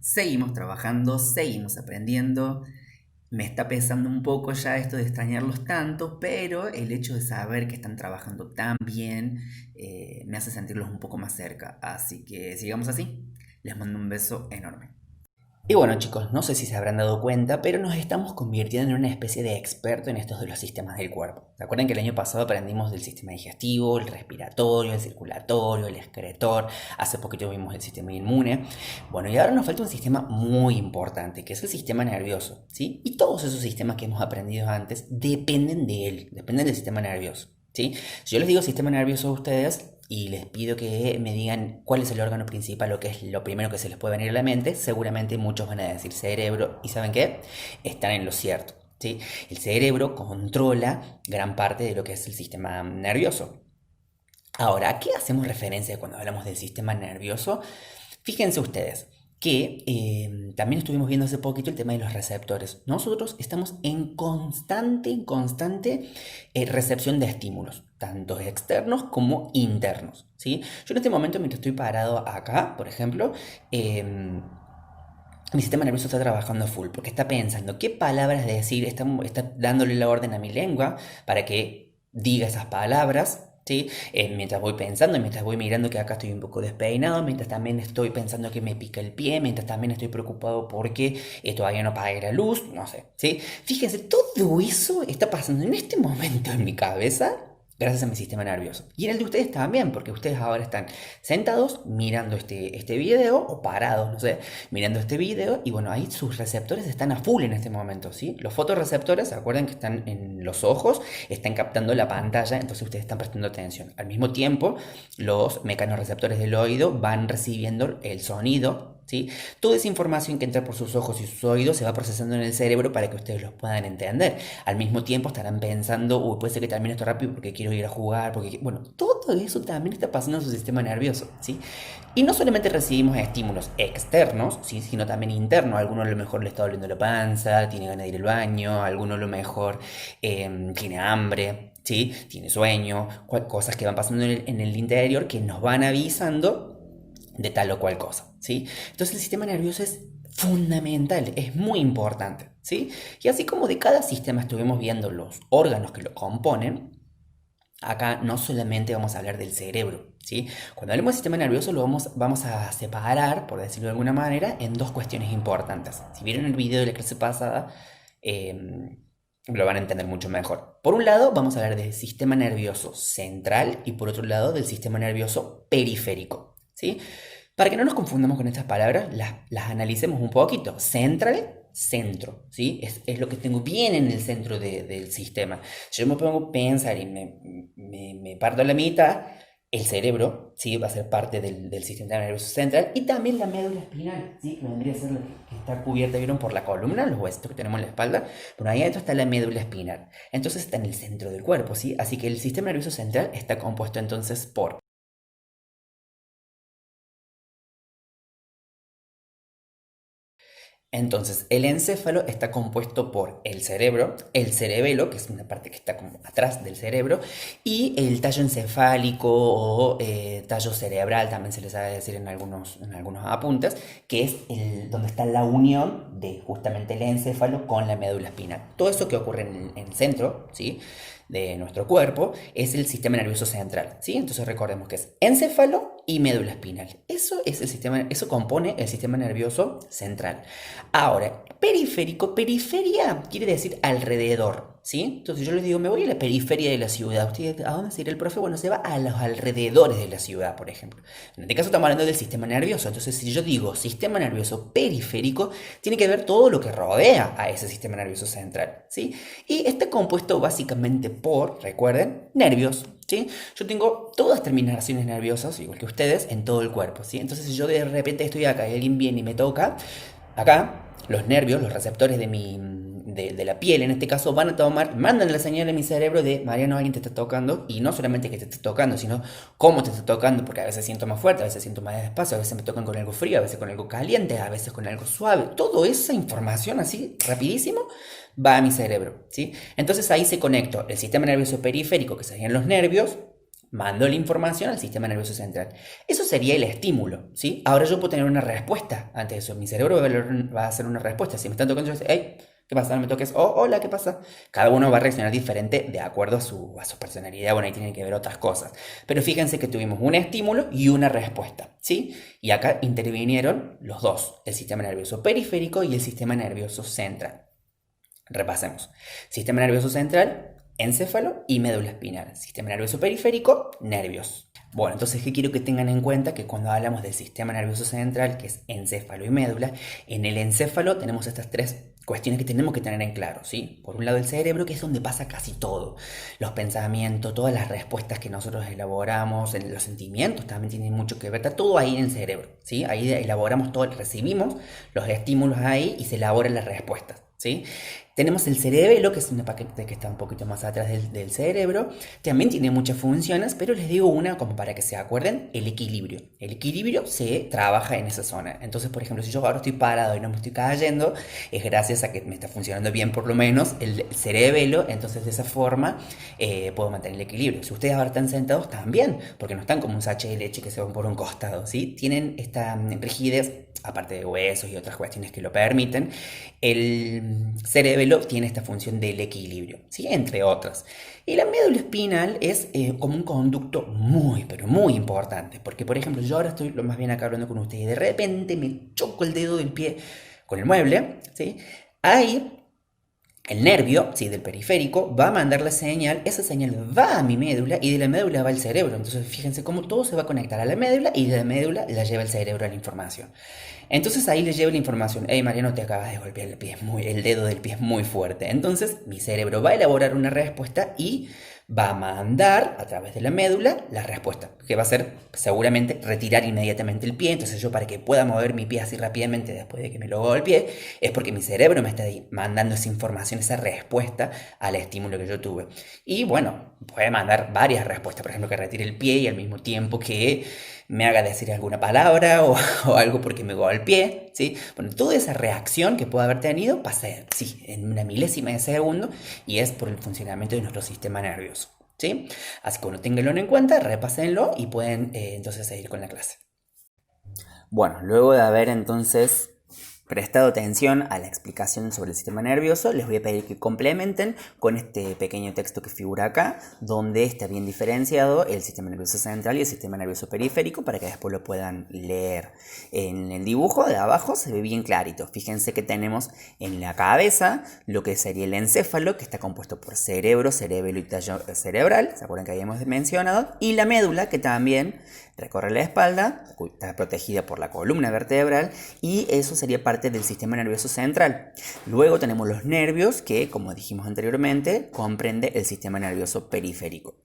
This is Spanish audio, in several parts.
Seguimos trabajando, seguimos aprendiendo. Me está pesando un poco ya esto de extrañarlos tanto, pero el hecho de saber que están trabajando tan bien me hace sentirlos un poco más cerca. Así que sigamos así. Les mando un beso enorme. Y bueno chicos, no sé si se habrán dado cuenta, pero nos estamos convirtiendo en una especie de experto en estos de los sistemas del cuerpo. ¿Se acuerdan que el año pasado aprendimos del sistema digestivo, el respiratorio, el circulatorio, el excretor? Hace poquito vimos el sistema inmune. Bueno, y ahora nos falta un sistema muy importante, que es el sistema nervioso, ¿sí? Y todos esos sistemas que hemos aprendido antes dependen de él, dependen del sistema nervioso, ¿sí? Si yo les digo sistema nervioso a ustedes, y les pido que me digan cuál es el órgano principal o qué es lo primero que se les puede venir a la mente, seguramente muchos van a decir cerebro. ¿Y saben qué? Están en lo cierto, ¿sí? El cerebro controla gran parte de lo que es el sistema nervioso. Ahora, ¿a qué hacemos referencia cuando hablamos del sistema nervioso? Fíjense ustedes que también estuvimos viendo hace poquito el tema de los receptores. Nosotros estamos en constante recepción de estímulos, tanto externos como internos, ¿sí? Yo en este momento, mientras estoy parado acá, por ejemplo, mi sistema nervioso está trabajando full porque está pensando qué palabras decir, está dándole la orden a mi lengua para que diga esas palabras, ¿sí? Mientras voy pensando, mientras voy mirando que acá estoy un poco despeinado, mientras también estoy pensando que me pica el pie, mientras también estoy preocupado porque todavía no apague la luz, no sé, ¿sí? Fíjense, todo eso está pasando en este momento en mi cabeza gracias a mi sistema nervioso. Y en el de ustedes también, porque ustedes ahora están sentados mirando este video o parados, no sé, mirando este video y bueno, ahí sus receptores están a full en este momento, ¿sí? Los fotorreceptores, ¿se acuerdan que están en los ojos? Están captando la pantalla, entonces ustedes están prestando atención. Al mismo tiempo, los mecanorreceptores del oído van recibiendo el sonido, ¿sí? Toda esa información que entra por sus ojos y sus oídos se va procesando en el cerebro para que ustedes los puedan entender. Al mismo tiempo estarán pensando, uy, puede ser que termine esto rápido porque quiero ir a jugar, porque... Bueno, todo eso también está pasando en su sistema nervioso, ¿sí? Y no solamente recibimos estímulos externos, ¿sí? Sino también internos. A alguno a lo mejor le está doliendo la panza, tiene ganas de ir al baño, a alguno a lo mejor tiene hambre, ¿sí? Tiene sueño, cosas que van pasando en el interior que nos van avisando de tal o cual cosa, ¿sí? Entonces el sistema nervioso es fundamental, es muy importante, ¿sí? Y así como de cada sistema estuvimos viendo los órganos que lo componen, acá no solamente vamos a hablar del cerebro, ¿sí? Cuando hablemos del sistema nervioso lo vamos a separar, por decirlo de alguna manera, en dos cuestiones importantes. Si vieron el video de la clase pasada, lo van a entender mucho mejor. Por un lado, vamos a hablar del sistema nervioso central y por otro lado del sistema nervioso periférico, ¿sí? Para que no nos confundamos con estas palabras, las analicemos un poquito. Central, centro, ¿sí? Es lo que tengo bien en el centro del sistema. Si yo me pongo a pensar y me parto a la mitad, el cerebro, ¿sí? Va a ser parte del sistema nervioso central y también la médula espinal, ¿sí? Que vendría a ser la que está cubierta, ¿vieron? Por la columna, los huesos que tenemos en la espalda. Bueno, ahí adentro está la médula espinal. Entonces está en el centro del cuerpo, ¿sí? Así que el sistema nervioso central está compuesto entonces por entonces, el encéfalo está compuesto por el cerebro, el cerebelo, que es una parte que está como atrás del cerebro, y el tallo encefálico o tallo cerebral, también se les sabe decir en algunos apuntes, que es donde está la unión de justamente el encéfalo con la médula espinal. Todo eso que ocurre en el centro, ¿sí? De nuestro cuerpo es el sistema nervioso central, ¿sí? Entonces recordemos que es encéfalo y médula espinal. Eso compone el sistema nervioso central. Ahora, periférico, periferia quiere decir alrededor, ¿sí? Entonces yo les digo, me voy a la periferia de la ciudad. ¿Usted a dónde se irá el profe? Bueno, se va a los alrededores de la ciudad, por ejemplo. En este caso estamos hablando del sistema nervioso. Entonces, si yo digo sistema nervioso periférico, tiene que ver todo lo que rodea a ese sistema nervioso central, ¿sí? Y está compuesto básicamente por, recuerden, nervios, ¿sí? Yo tengo todas terminaciones nerviosas, igual que ustedes, en todo el cuerpo, ¿sí? Entonces, si yo de repente estoy acá y alguien viene y me toca, acá, los nervios, los receptores de la piel, en este caso, van a mandan la señal a mi cerebro de Mariano, alguien te está tocando, y no solamente que te está tocando, sino cómo te está tocando, porque a veces siento más fuerte, a veces siento más despacio, a veces me tocan con algo frío, a veces con algo caliente, a veces con algo suave. Toda esa información así, rapidísimo, va a mi cerebro, ¿sí? Entonces ahí se conecta el sistema nervioso periférico, que serían los nervios, Mandó la información al sistema nervioso central. Eso sería el estímulo, ¿sí? Ahora yo puedo tener una respuesta ante eso. Mi cerebro va a hacer una respuesta. Si me están tocando, yo digo, hey, ¿qué pasa? No me toques. Oh, hola, ¿qué pasa? Cada uno va a reaccionar diferente de acuerdo a su personalidad. Bueno, ahí tienen que ver otras cosas. Pero fíjense que tuvimos un estímulo y una respuesta, ¿sí? Y acá intervinieron los dos, el sistema nervioso periférico y el sistema nervioso central. Repasemos. Sistema nervioso central, encéfalo y médula espinal. Sistema nervioso periférico, nervios. Bueno, entonces, ¿qué quiero que tengan en cuenta? Que cuando hablamos del sistema nervioso central, que es encéfalo y médula, en el encéfalo tenemos estas tres cuestiones que tenemos que tener en claro, ¿sí? Por un lado el cerebro, que es donde pasa casi todo. Los pensamientos, todas las respuestas que nosotros elaboramos, los sentimientos también tienen mucho que ver, está todo ahí en el cerebro, ¿sí? Ahí elaboramos todo, recibimos los estímulos ahí y se elaboran las respuestas, ¿sí? Tenemos el cerebelo, que es una paquete que está un poquito más atrás del cerebro. También tiene muchas funciones, pero les digo una como para que se acuerden, el equilibrio. El equilibrio se trabaja en esa zona. Entonces, por ejemplo, si yo ahora estoy parado y no me estoy cayendo, es gracias a que me está funcionando bien por lo menos el cerebelo. Entonces, de esa forma puedo mantener el equilibrio. Si ustedes ahora están sentados, también, porque no están como un sachet de leche que se van por un costado, ¿sí? Tienen esta rigidez, aparte de huesos y otras cuestiones que lo permiten. El cerebelo tiene esta función del equilibrio, ¿sí? Entre otras. Y la médula espinal es como un conducto muy, pero muy importante. Porque, por ejemplo, yo ahora estoy lo más bien acá hablando con ustedes y de repente me choco el dedo del pie con el mueble, ¿sí? Ahí el nervio, ¿sí? Del periférico, va a mandar la señal, esa señal va a mi médula y de la médula va al cerebro. Entonces fíjense cómo todo se va a conectar a la médula y de la médula la lleva el cerebro a la información. Entonces ahí le lleva la información, hey Mariano, te acabas de golpear el dedo del pie es muy fuerte. Entonces mi cerebro va a elaborar una respuesta y va a mandar a través de la médula la respuesta, que va a ser seguramente retirar inmediatamente el pie. Entonces yo, para que pueda mover mi pie así rápidamente después de que me lo golpeé, es porque mi cerebro me está mandando esa información, esa respuesta al estímulo que yo tuve. Y bueno, puede mandar varias respuestas, por ejemplo, que retire el pie y al mismo tiempo que me haga decir alguna palabra o algo porque me golpeé, ¿sí? Bueno, toda esa reacción que puede haber tenido pasa, sí, en una milésima de segundo y es por el funcionamiento de nuestro sistema nervioso, ¿sí? Así que bueno, ténganlo en cuenta, repásenlo y pueden entonces seguir con la clase. Bueno, luego de haber entonces prestado atención a la explicación sobre el sistema nervioso, les voy a pedir que complementen con este pequeño texto que figura acá, donde está bien diferenciado el sistema nervioso central y el sistema nervioso periférico para que después lo puedan leer. En el dibujo de abajo se ve bien clarito. Fíjense que tenemos en la cabeza lo que sería el encéfalo, que está compuesto por cerebro, cerebelo y tallo cerebral, ¿se acuerdan que habíamos mencionado? Y la médula, que también recorre la espalda, está protegida por la columna vertebral y eso sería parte del sistema nervioso central. Luego tenemos los nervios que, como dijimos anteriormente, comprende el sistema nervioso periférico.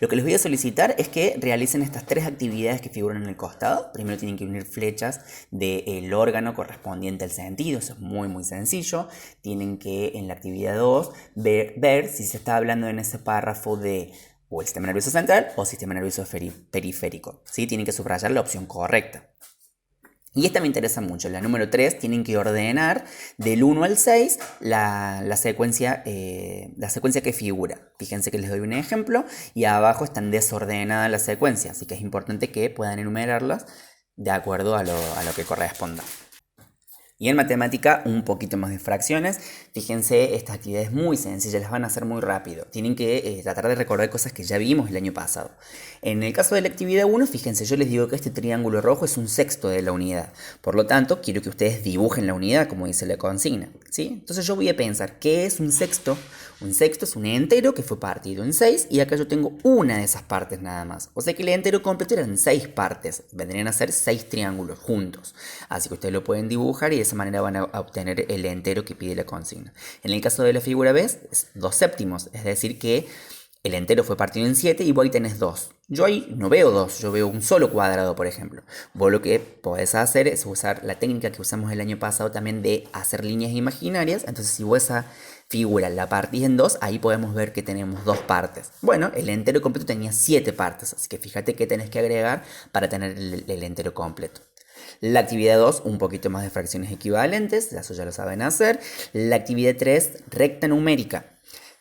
Lo que les voy a solicitar es que realicen estas tres actividades que figuran en el costado. Primero tienen que unir flechas del órgano correspondiente al sentido, eso es muy muy sencillo. Tienen que en la actividad 2 ver si se está hablando en ese párrafo de o el sistema nervioso central o sistema nervioso periférico, ¿sí? Tienen que subrayar la opción correcta. Y esta me interesa mucho, la número 3, tienen que ordenar del 1 al 6 la secuencia que figura. Fíjense que les doy un ejemplo y abajo están desordenadas las secuencias, así que es importante que puedan enumerarlas de acuerdo a lo que corresponda. Y en matemática un poquito más de fracciones. Fíjense, estas actividades muy sencillas, las van a hacer muy rápido. Tienen que tratar de recordar cosas que ya vimos el año pasado. En el caso de la actividad 1, fíjense, yo les digo que este triángulo rojo es un sexto de la unidad. Por lo tanto, quiero que ustedes dibujen la unidad como dice la consigna, ¿sí? Entonces yo voy a pensar, ¿qué es un sexto? Un sexto es un entero que fue partido en 6 y acá yo tengo una de esas partes nada más. O sea que el entero completo eran 6 partes. Vendrían a ser 6 triángulos juntos. Así que ustedes lo pueden dibujar y de esa manera van a obtener el entero que pide la consigna. En el caso de la figura B es 2 séptimos. Es decir que el entero fue partido en 7 y vos ahí tenés 2. Yo ahí no veo 2, yo veo un solo cuadrado, por ejemplo. Vos lo que podés hacer es usar la técnica que usamos el año pasado también de hacer líneas imaginarias. Entonces si vos esa figura la partís en 2, ahí podemos ver que tenemos 2 partes. Bueno, el entero completo tenía 7 partes, así que fíjate qué tenés que agregar para tener el entero completo. La actividad 2, un poquito más de fracciones equivalentes, eso ya lo saben hacer. La actividad 3, recta numérica.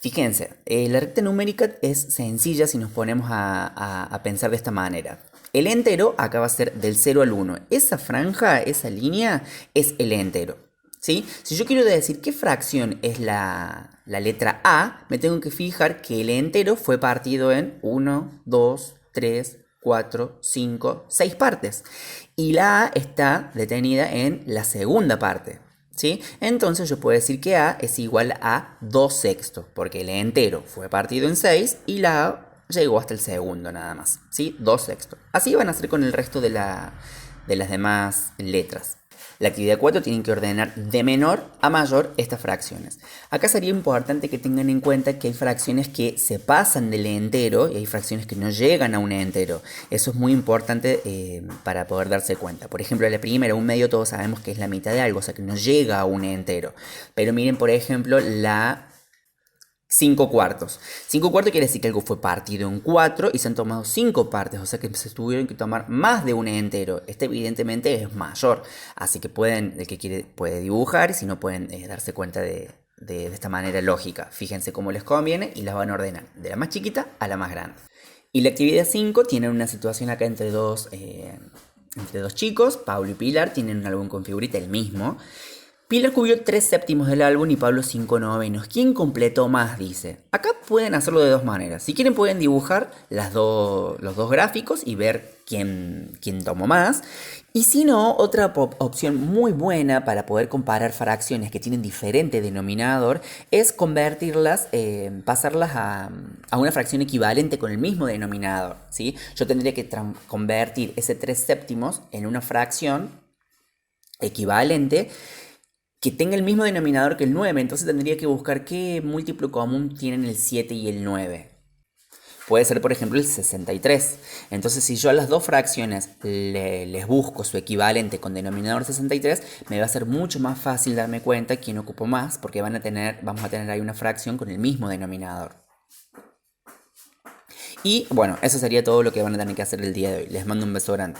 Fíjense, la recta numérica es sencilla si nos ponemos a pensar de esta manera. El entero acá va a ser del 0 al 1. Esa franja, esa línea, es el entero. ¿Sí? Si yo quiero decir qué fracción es la letra A, me tengo que fijar que el entero fue partido en 1, 2, 3, 4, 5, 6 partes. Y la A está detenida en la segunda parte. ¿Sí? Entonces yo puedo decir que A es igual a 2 sextos, porque el entero fue partido en 6 y la A llegó hasta el segundo nada más. ¿Sí? 2 sextos. Así van a ser con el resto de las demás letras. La actividad 4 tienen que ordenar de menor a mayor estas fracciones. Acá sería importante que tengan en cuenta que hay fracciones que se pasan del entero y hay fracciones que no llegan a un entero. Eso es muy importante para poder darse cuenta. Por ejemplo, la primera, un medio, todos sabemos que es la mitad de algo, o sea que no llega a un entero. Pero miren, por ejemplo, la 5 cuartos. 5 cuartos quiere decir que algo fue partido en 4 y se han tomado 5 partes, o sea que se tuvieron que tomar más de un entero. Este evidentemente es mayor, así que el que quiere puede dibujar, si no pueden darse cuenta de esta manera lógica. Fíjense cómo les conviene y las van a ordenar de la más chiquita a la más grande. Y la actividad 5 tiene una situación acá entre dos chicos, Pablo y Pilar, tienen un álbum con figurita, el mismo. Pilar cubrió 3 séptimos del álbum y Pablo 5 novenos. ¿Quién completó más? Dice. Acá pueden hacerlo de dos maneras. Si quieren pueden dibujar los dos gráficos y ver quién tomó más. Y si no, otra opción muy buena para poder comparar fracciones que tienen diferente denominador es convertirlas, pasarlas a una fracción equivalente con el mismo denominador. ¿Sí? Yo tendría que convertir ese 3 séptimos en una fracción equivalente que tenga el mismo denominador que el 9, entonces tendría que buscar qué múltiplo común tienen el 7 y el 9. Puede ser, por ejemplo, el 63. Entonces, si yo a las dos fracciones les busco su equivalente con denominador 63, me va a ser mucho más fácil darme cuenta quién ocupó más, porque vamos a tener ahí una fracción con el mismo denominador. Y bueno, eso sería todo lo que van a tener que hacer el día de hoy. Les mando un beso grande.